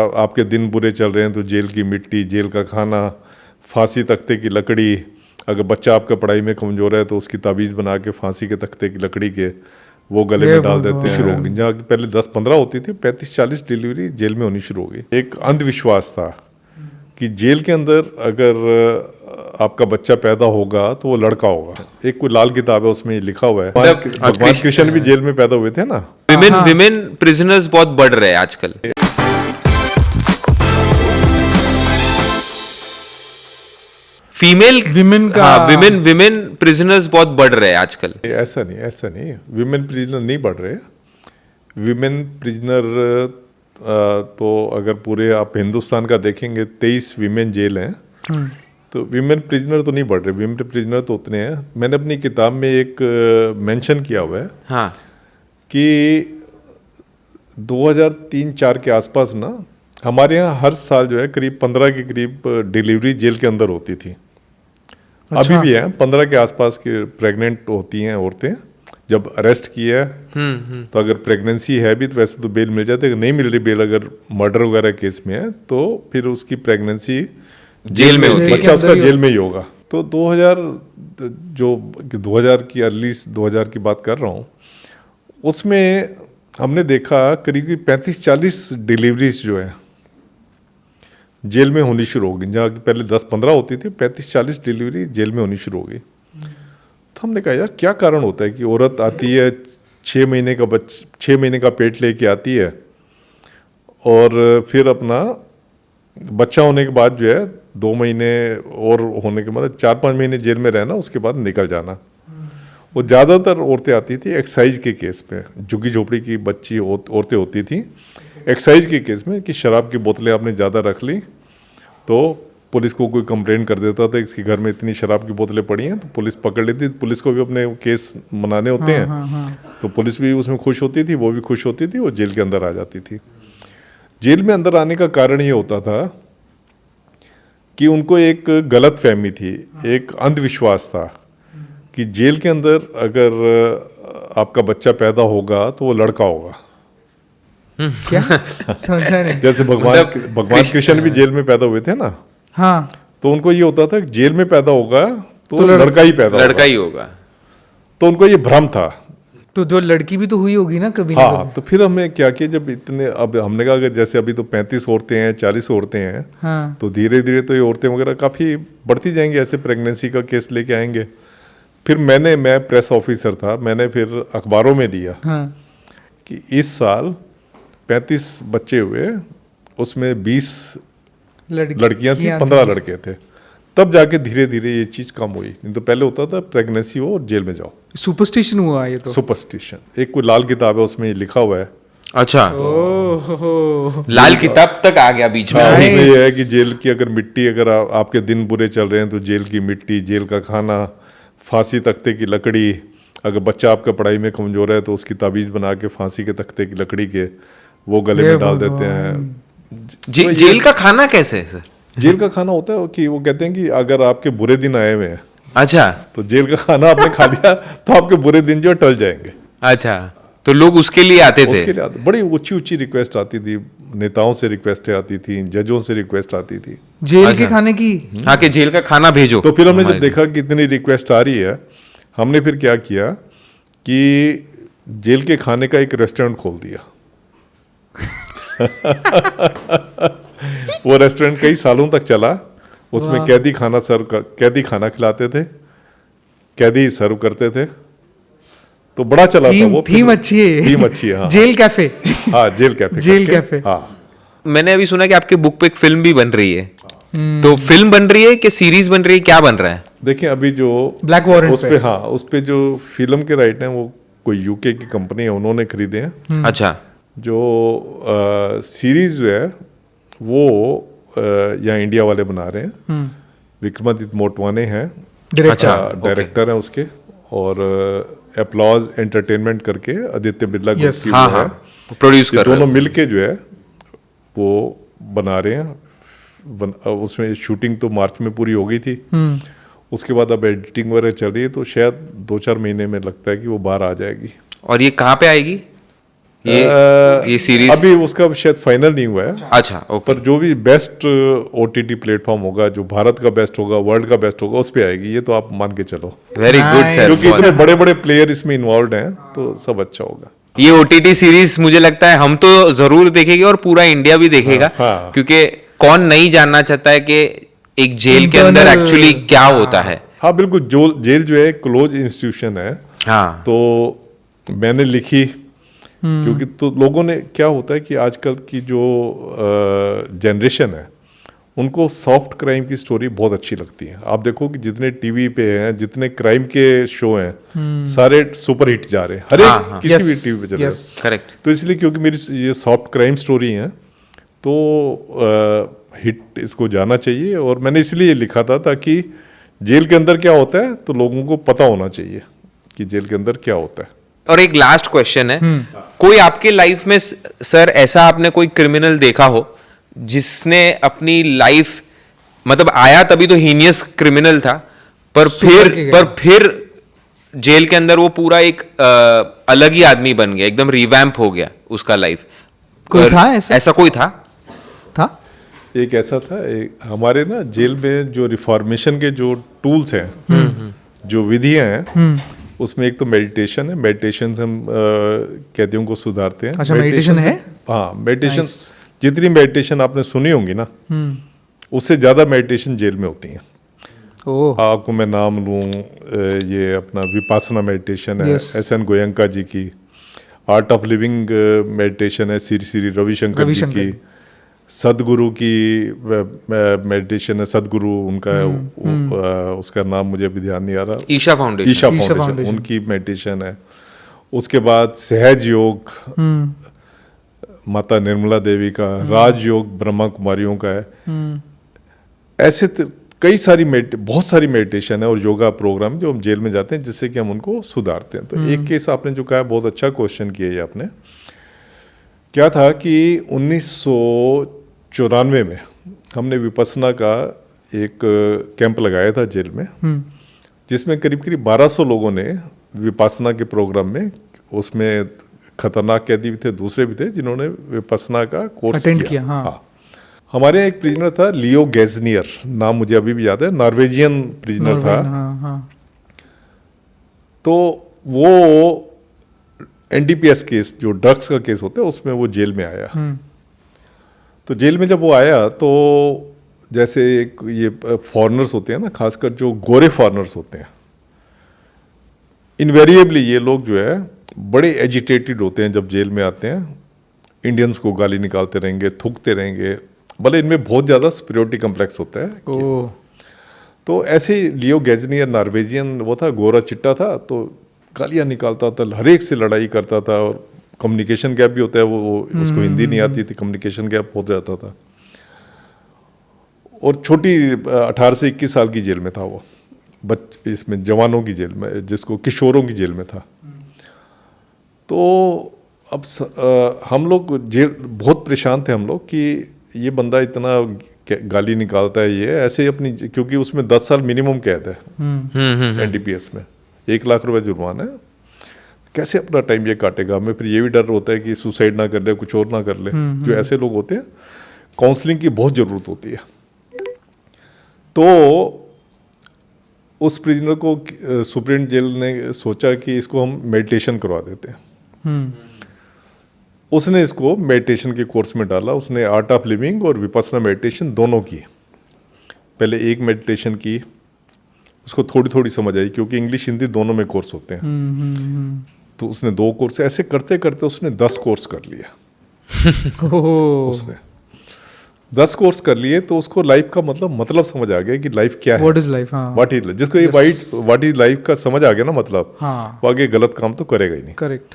आपके दिन बुरे चल रहे हैं तो जेल की मिट्टी, जेल का खाना, फांसी तख्ते की लकड़ी। अगर बच्चा आपका पढ़ाई में कमज़ोर है तो उसकी ताबीज़ बना के फांसी के तख्ते की लकड़ी के वो गले में डाल देते हैं। शुरू हो गई जहाँ की पहले 10-15 होती थी, 35-40 डिलीवरी जेल में होनी शुरू हो गई। एक अंधविश्वास था कि जेल के अंदर अगर आपका बच्चा पैदा होगा तो वो लड़का होगा। एक कोई लाल किताब है, उसमें लिखा हुआ है। भगवान कृष्ण भी जेल में पैदा हुए थे ना। विमेन प्रिजनर्स बहुत बढ़ रहे हैं आजकल। फीमेल विमेन का विमेन प्रिजनर्स बहुत बढ़ रहे हैं आजकल। ऐसा नहीं विमेन प्रिजनर नहीं बढ़ रहे। विमेन प्रिजनर तो अगर पूरे आप हिंदुस्तान का देखेंगे 23 विमेन जेल हैं, तो विमेन प्रिजनर तो नहीं बढ़ रहे। विमेन प्रिजनर तो उतने हैं। मैंने अपनी किताब में एक मेंशन किया हुआ है हाँ कि 2003-4 के आसपास ना हमारे यहाँ हर साल जो है करीब 15 के करीब डिलीवरी जेल के अंदर होती थी। अभी भी है 15 के आसपास के प्रेग्नेंट होती हैं औरतें। जब अरेस्ट किया है तो अगर प्रेगनेंसी है भी तो वैसे तो बेल मिल जाती है। अगर नहीं मिल रही बेल, अगर मर्डर वगैरह केस में है तो फिर उसकी प्रेगनेंसी जेल में होती है, बच्चा उसका जेल में ही होगा। तो 2000 की अर्ली 2000 की बात कर रहा हूँ, उसमें हमने देखा करीब 35-40 डिलीवरीज जो है जेल में होनी शुरू हो गई। जहाँ की पहले 10-15 होती थी, 35-40 डिलीवरी जेल में होनी शुरू हो गई। तो हमने कहा यार क्या कारण होता है कि औरत आती है 6 महीने का पेट लेके आती है और फिर अपना बच्चा होने के बाद जो है 2 महीने और होने के बाद 4-5 महीने जेल में रहना, उसके बाद निकल जाना। वो ज़्यादातर औरतें आती थी एक्साइज के केस में। झुग्गी झोपड़ी की बच्ची औरतें होती थी एक्साइज के केस में कि शराब की बोतलें आपने ज़्यादा रख ली, तो पुलिस को कोई कंप्लेंट कर देता था इसके घर में इतनी शराब की बोतलें पड़ी हैं, तो पुलिस पकड़ लेती। पुलिस को भी अपने केस मनाने होते हैं। तो पुलिस भी उसमें खुश होती थी, वो भी खुश होती थी, वो जेल के अंदर आ जाती थी। जेल में अंदर आने का कारण ये होता था कि उनको एक गलत फहमी थी, एक अंधविश्वास था कि जेल के अंदर अगर आपका बच्चा पैदा होगा तो वो लड़का होगा। क्या समझा नहीं। जैसे भगवान कृष्ण भी जेल में पैदा हुए थे ना। हाँ, तो उनको ये होता था कि जेल में पैदा होगा तो लड़का ही होगा। तो उनको ये भ्रम था। तो जो लड़की भी तो हुई होगी ना कभी। हाँ, तो फिर हमने क्या किया, जब इतने अब हमने कहा अगर जैसे अभी तो 35 औरतें हैं, 40 औरतें हैं, हाँ। तो धीरे धीरे तो ये औरतें वगैरह काफ़ी बढ़ती जाएंगी, ऐसे प्रेगनेंसी का केस लेके आएंगे। फिर मैं प्रेस ऑफिसर था, मैंने फिर अखबारों में दिया कि इस साल 35 बच्चे हुए, उसमें 20 लड़कियां थी, 15 लड़के थे। तब जाके धीरे धीरे ये चीज कम हुई। नहीं तो पहले होता था प्रेगनेंसी हो और जेल में जाओ। सुपरस्टिशन हुआ ये तो। सुपरस्टिशन। एक कोई लाल किताब है, उसमें लिखा हुआ है। अच्छा, लाल किताब तक आ गया बीच में। उसमें ये है कि जेल की अगर मिट्टी, अगर आपके दिन बुरे चल रहे हैं तो जेल की मिट्टी, जेल का खाना, फांसी तख्ते की लकड़ी। अगर बच्चा आपका पढ़ाई में कमजोर है तो उसकी ताबीज़ बना के फांसी के तख्ते की लकड़ी के वो गले में डाल देते हैं। जेल का खाना कैसे है सर? जेल का खाना होता है कि वो कहते हैं कि अगर आपके बुरे दिन आए हुए हैं, अच्छा, तो जेल का खाना आपने खा लिया तो आपके बुरे दिन जो टल जाएंगे। अच्छा, तो लोग उसके लिए आते थे। उसके लिए बड़ी ऊंची रिक्वेस्ट आती थी, नेताओं से रिक्वेस्ट आती थी, जजों से रिक्वेस्ट आती थी जेल के खाने की। हाँ, कि जेल का खाना भेजो। तो फिर हमने जब देखा कि इतनी रिक्वेस्ट आ रही है, हमने फिर क्या किया कि जेल के खाने का एक रेस्टोरेंट खोल दिया। वो रेस्टोरेंट कई सालों तक चला। उसमें कैदी खाना खिलाते थे, कैदी सर्व करते थे। तो बड़ा चला था वो। थीम अच्छी है। थीम अच्छी है, हाँ। Jail cafe. हाँ, जेल कैफे। Jail cafe. हाँ। मैंने अभी सुना कि आपके बुक पे एक फिल्म भी बन रही है। तो फिल्म बन रही है कि सीरीज बन रही है, क्या बन रहा है? देखिए अभी जो ब्लैक वॉरेंट उस पे, हाँ, उस पे जो फिल्म के राइट हैं वो कोई यूके की कंपनी है, उन्होंने खरीदे हैं। अच्छा। जो सीरीज जो है वो यहाँ इंडिया वाले बना रहे हैं। विक्रमादित्य मोटवाने हैं डायरेक्टर हैं उसके, और एप्लॉज एंटरटेनमेंट करके आदित्य बिरला ग्रुप की प्रोड्यूस कर रहे हैं। दोनों मिलके जो है वो बना रहे हैं। उसमें शूटिंग तो मार्च में पूरी हो गई थी। उसके बाद अब एडिटिंग वगैरह चल रही है, तो शायद 2-4 महीने में लगता है कि वो बाहर आ जाएगी। और ये कहाँ पे आएगी? ये सीरीज अभी उसका शायद फाइनल नहीं हुआ है, अच्छा ओके पर जो भी बेस्ट OTT प्लेटफॉर्म होगा, जो भारत का बेस्ट होगा, वर्ल्ड का बेस्ट होगा, उस पे आएगी, ये तो आप मान के चलो, वेरी गुड Nice. सर क्योंकि इतने बड़े बड़े प्लेयर इसमें इन्वॉल्व हैं, तो सब अच्छा होगा। ये OTT सीरीज मुझे लगता है हम तो जरूर देखेंगे और पूरा इंडिया भी देखेगा, हाँ। क्योंकि कौन नहीं जानना चाहता है कि एक जेल के अंदर Internal- एक्चुअली क्या होता है। हाँ बिल्कुल, जेल जो है क्लोज इंस्टीट्यूशन है, हाँ तो मैंने लिखी क्योंकि तो लोगों ने, क्या होता है कि आजकल की जो जनरेशन है, उनको सॉफ्ट क्राइम की स्टोरी बहुत अच्छी लगती है। आप देखो कि जितने टीवी पे हैं, जितने क्राइम के शो हैं, सारे सुपर हिट जा रहे हैं, हर हाँ, एक हाँ। किसी भी Yes, टीवी पे चले yes. जाओ। करेक्ट। तो इसलिए क्योंकि मेरी ये सॉफ्ट क्राइम स्टोरी है, तो हिट इसको जाना चाहिए, और मैंने इसलिए लिखा था ताकि जेल के अंदर क्या होता है तो लोगों को पता होना चाहिए कि जेल के अंदर क्या होता है। और एक लास्ट क्वेश्चन है, कोई आपके लाइफ में सर ऐसा आपने कोई क्रिमिनल देखा हो जिसने अपनी लाइफ, मतलब आया तभी तो हीनियस क्रिमिनल था, पर फिर जेल के अंदर वो पूरा एक अलग ही आदमी बन गया, एकदम रिवैम्प हो गया उसका लाइफ? कोई था ऐसा? ऐसा कोई था? एक ऐसा था, एक हमारे ना जेल में जो रिफॉर्मेशन के जो टूल्स हैं, जो विधियां हैं, उसमें एक तो मेडिटेशन है। मेडिटेशन से हम कैदियों को सुधारते हैं। अच्छा, meditation है? हाँ, मेडिटेशन Nice. जितनी मेडिटेशन आपने सुनी होंगी ना, उससे ज़्यादा मेडिटेशन जेल में होती हैं। ओह आपको मैं नाम लूँ, ये अपना विपासना मेडिटेशन है, Yes. SN गोयंका जी की, आर्ट ऑफ लिविंग मेडिटेशन है श्री श्री रविशंकर जी रविशंकर। की, सदगुरु की मेडिटेशन है, सदगुरु उनका है, उसका नाम मुझे अभी ध्यान नहीं आ रहा, Isha foundation. Isha Isha foundation, foundation. उनकी मेडिटेशन है। उसके बाद सहज योग माता निर्मला देवी का, राजयोग ब्रह्मा कुमारियों का है। ऐसे कई सारी बहुत सारी मेडिटेशन है और योगा प्रोग्राम जो हम जेल में जाते हैं, जिससे कि हम उनको सुधारते हैं। तो एक केस आपने जो कहा, बहुत अच्छा क्वेश्चन किया ये आपने। क्या था कि 1994 में हमने विपස්සना का एक कैंप लगाया था जेल में, जिसमें करीब करीब 1200 लोगों ने विपස්සना के प्रोग्राम में, उसमें खतरनाक कैदी भी थे, दूसरे भी थे, जिन्होंने विपස්සना का कोर्स Attend किया, हाँ। हमारे यहाँ एक प्रिजनर था, लियो गैजनियर, नाम मुझे अभी भी याद है, नॉर्वेजियन प्रिजनर था। हाँ। तो वो NDPS केस, जो ड्रग्स का केस होता है, उसमें वो जेल में आया। तो जेल में जब वो आया, तो जैसे एक ये फॉरेनर्स होते हैं ना, खासकर जो गोरे फॉरेनर्स होते हैं, इनवेरिएबली ये लोग जो है बड़े एजिटेटेड होते हैं जब जेल में आते हैं। इंडियंस को गाली निकालते रहेंगे, थूकते रहेंगे, भले इनमें बहुत ज़्यादा सुपीरियरिटी कम्प्लेक्स होता है। ओह तो ऐसे ही लियो गैजनियर नॉर्वेजियन वो था, गोरा चिट्टा था, तो गालियाँ निकालता था, हर एक से लड़ाई करता था, और कम्युनिकेशन गैप भी होता है, वो उसको हिंदी नहीं आती थी, कम्युनिकेशन गैप हो जाता था। और छोटी 18 से 21 साल की जेल में था वो, इसमें जवानों की जेल में, जिसको किशोरों की जेल में था। तो अब हम लोग जेल बहुत परेशान थे हम लोग कि ये बंदा इतना गाली निकालता है, ये ऐसे अपनी, क्योंकि उसमें 10 साल मिनिमम कैद है NDPS में, 1 लाख रुपए जुर्माना है, कैसे अपना टाइम ये काटेगा। हमें फिर ये भी डर होता है कि सुसाइड ना कर ले, कुछ और ना कर ले। जो ऐसे लोग होते हैं, काउंसलिंग की बहुत ज़रूरत होती है। तो उस प्रिजनर को सुप्रीम जेल ने सोचा कि इसको हम मेडिटेशन करवा देते हैं। उसने इसको मेडिटेशन के कोर्स में डाला। उसने आर्ट ऑफ लिविंग और विपස්සना मेडिटेशन दोनों की। पहले एक मेडिटेशन की, उसको थोड़ी थोड़ी समझ आई, क्योंकि इंग्लिश हिंदी दोनों में कोर्स होते हैं। तो उसने 2 कोर्स, ऐसे करते करते उसने 10 कोर्स कर लिया। उसने 10 कोर्स कर लिए, तो उसको लाइफ का मतलब समझ आ गया कि लाइफ क्या है, व्हाट इज लाइफ। हाँ, व्हाट इज, जिसको ये व्हाट इज लाइफ का समझ आ गया ना, मतलब हाँ, वो आगे गलत काम तो करेगा ही नहीं। करेक्ट।